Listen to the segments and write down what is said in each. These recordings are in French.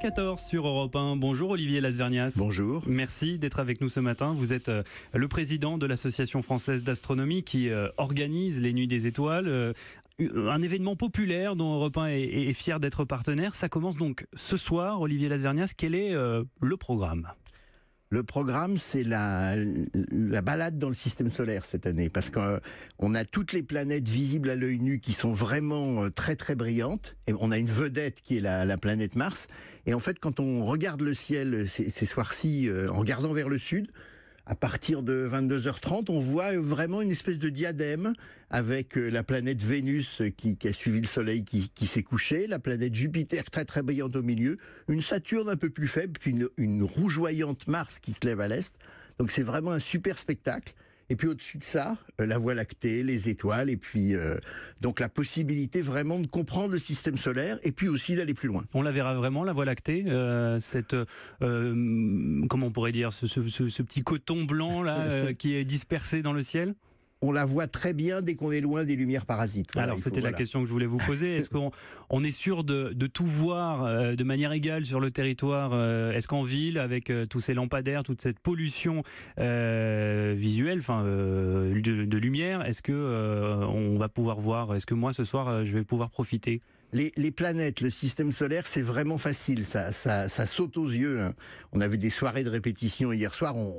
8h14 sur Europe 1. Bonjour Olivier Lasvernias. Bonjour. Merci d'être avec nous ce matin. Vous êtes le président de l'Association française d'astronomie qui organise les Nuits des étoiles. Un événement populaire dont Europe 1 est fier d'être partenaire. Ça commence donc ce soir. Olivier Lasvernias, quel est le programme ? Le programme, c'est la balade dans le système solaire cette année, parce qu'on a toutes les planètes visibles à l'œil nu qui sont vraiment très très brillantes, et on a une vedette qui est la planète Mars, et en fait quand on regarde le ciel ces soirs-ci en regardant vers le sud, à partir de 22h30, on voit vraiment une espèce de diadème avec la planète Vénus qui a suivi le Soleil qui s'est couché, la planète Jupiter très très brillante au milieu, une Saturne un peu plus faible, puis une rougeoyante Mars qui se lève à l'est. Donc c'est vraiment un super spectacle. Et puis au-dessus de ça, la Voie lactée, les étoiles, et puis donc la possibilité vraiment de comprendre le système solaire, et puis aussi d'aller plus loin. On la verra vraiment, la Voie lactée, comment on pourrait dire, ce petit coton blanc là qui est dispersé dans le ciel ? On la voit très bien dès qu'on est loin des lumières parasites. Voilà, alors c'était la question que je voulais vous poser. Est-ce qu'on est sûr de tout voir de manière égale sur le territoire ? Est-ce qu'en ville, avec tous ces lampadaires, toute cette pollution visuelle, de lumière, est-ce que on va pouvoir voir ? Est-ce que moi ce soir je vais pouvoir profiter ? Les planètes, le système solaire, c'est vraiment facile. Ça saute aux yeux. Hein. On avait des soirées de répétition hier soir. On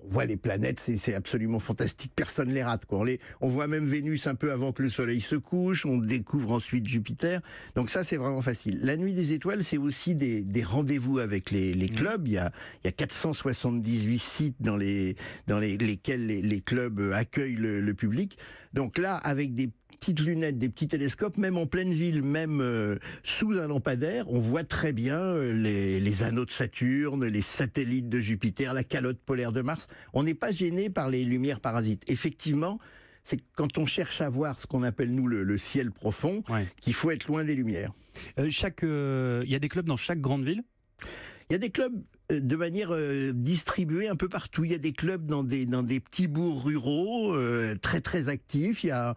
voit les planètes, c'est absolument fantastique, personne les rate, quoi. On voit même Vénus un peu avant que le Soleil se couche, on découvre ensuite Jupiter, donc ça c'est vraiment facile. La Nuit des étoiles, c'est aussi des rendez-vous avec les clubs, il y a 478 sites dans lesquels les clubs accueillent le public, donc là avec des petites lunettes, des petits télescopes, même en pleine ville, même sous un lampadaire, on voit très bien les anneaux de Saturne, les satellites de Jupiter, la calotte polaire de Mars. On n'est pas gêné par les lumières parasites. Effectivement, c'est quand on cherche à voir ce qu'on appelle nous le ciel profond, qu'il faut être loin des lumières. Il y a des clubs dans chaque grande ville ? Il y a des clubs de manière distribuée un peu partout. Il y a des clubs dans des petits bourgs ruraux très très actifs. Il y a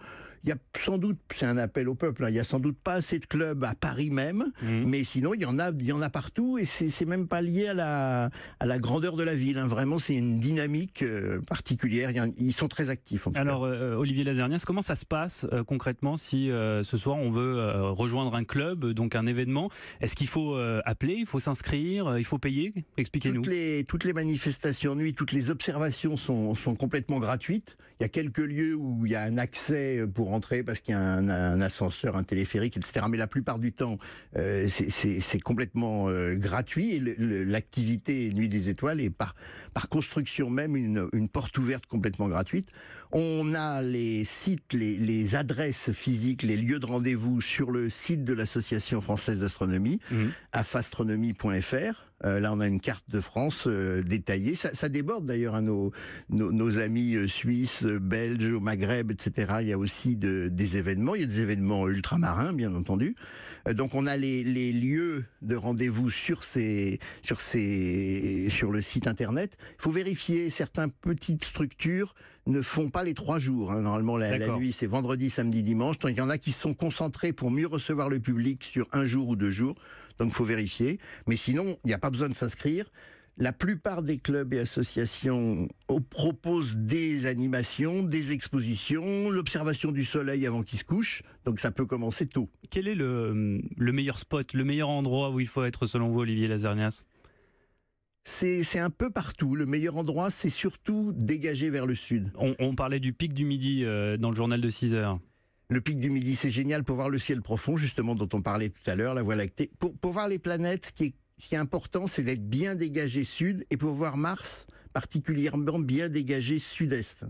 sans doute, c'est un appel au peuple, hein, il y a sans doute pas assez de clubs à Paris même, mais sinon il y en a partout, et c'est même pas lié à la grandeur de la ville. Hein. Vraiment, c'est une dynamique particulière. Ils sont très actifs. Alors Olivier Lasvernias, comment ça se passe concrètement si ce soir on veut rejoindre un club, donc un événement ? Est-ce qu'il faut appeler, il faut s'inscrire, il faut payer ? Expliquez-nous. Toutes les manifestations nuit, toutes les observations sont complètement gratuites. Il y a quelques lieux où il y a un accès pour entrer parce qu'il y a un ascenseur, un téléphérique, etc. Mais la plupart du temps, c'est complètement gratuit. Et l'activité Nuit des étoiles est par construction même une porte ouverte complètement gratuite. On a les sites, les adresses physiques, les lieux de rendez-vous sur le site de l'Association française d'astronomie, afastronomie.fr. Là, on a une carte de France détaillée. Ça déborde d'ailleurs à nos amis suisses, belges, au Maghreb, etc. Il y a aussi des événements. Il y a des événements ultramarins, bien entendu. Donc, on a les lieux de rendez-vous sur le site internet. Il faut vérifier. Certaines petites structures ne font pas les 3 jours. Hein. Normalement, la nuit, c'est vendredi, samedi, dimanche. Donc, il y en a qui sont concentrés pour mieux recevoir le public sur 1 jour ou 2 jours. Donc, il faut vérifier. Mais sinon, il n'y a pas besoin de s'inscrire. La plupart des clubs et associations proposent des animations, des expositions, l'observation du soleil avant qu'il se couche. Donc, ça peut commencer tôt. Quel est le meilleur spot, le meilleur endroit où il faut être selon vous, Olivier Lasvernias ? C'est un peu partout. Le meilleur endroit, c'est surtout dégagé vers le sud. On parlait du pic du midi dans le journal de 6 heures. Le pic du midi, c'est génial pour voir le ciel profond, justement, dont on parlait tout à l'heure, la Voie lactée. Pour voir les planètes, ce qui est important, c'est d'être bien dégagé sud, et pour voir Mars, particulièrement bien dégagé sud-est.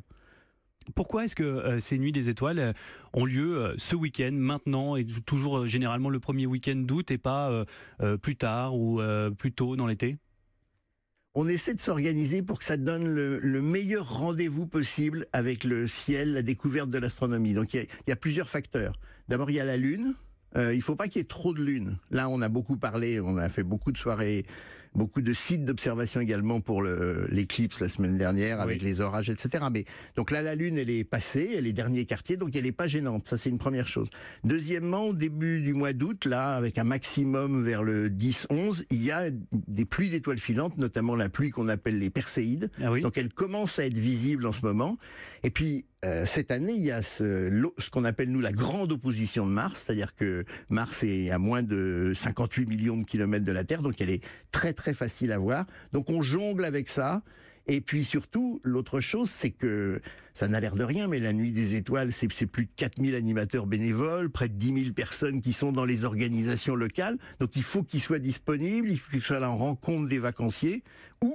Pourquoi est-ce que ces Nuits des étoiles ont lieu ce week-end, maintenant, et toujours généralement le premier week-end d'août, et pas plus tard ou plus tôt dans l'été ? On essaie de s'organiser pour que ça donne le meilleur rendez-vous possible avec le ciel, la découverte de l'astronomie. Donc il y a plusieurs facteurs. D'abord, il y a la Lune. Il ne faut pas qu'il y ait trop de lune. Là, on a beaucoup parlé, on a fait beaucoup de soirées beaucoup de sites d'observation également pour l'éclipse la semaine dernière avec Oui. les orages, etc. Mais donc là, la Lune, elle est passée, elle est dernier quartier, donc elle n'est pas gênante. Ça, c'est une première chose. Deuxièmement, au début du mois d'août, là, avec un maximum vers le 10-11, il y a des pluies d'étoiles filantes, notamment la pluie qu'on appelle les Perséides. Ah oui. Donc elle commence à être visible en ce moment. Et puis cette année, il y a ce qu'on appelle nous la grande opposition de Mars, c'est-à-dire que Mars est à moins de 58 millions de kilomètres de la Terre, donc elle est très très facile à voir. Donc on jongle avec ça. Et puis surtout, l'autre chose, c'est que ça n'a l'air de rien, mais la Nuit des Étoiles, c'est plus de 4000 animateurs bénévoles, près de 10 000 personnes qui sont dans les organisations locales. Donc il faut qu'ils soient disponibles, il faut qu'ils soient là en rencontre des vacanciers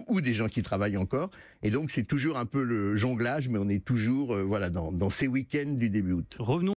ou des gens qui travaillent encore. Et donc c'est toujours un peu le jonglage, mais on est toujours voilà, dans ces week-ends du début août. Revenons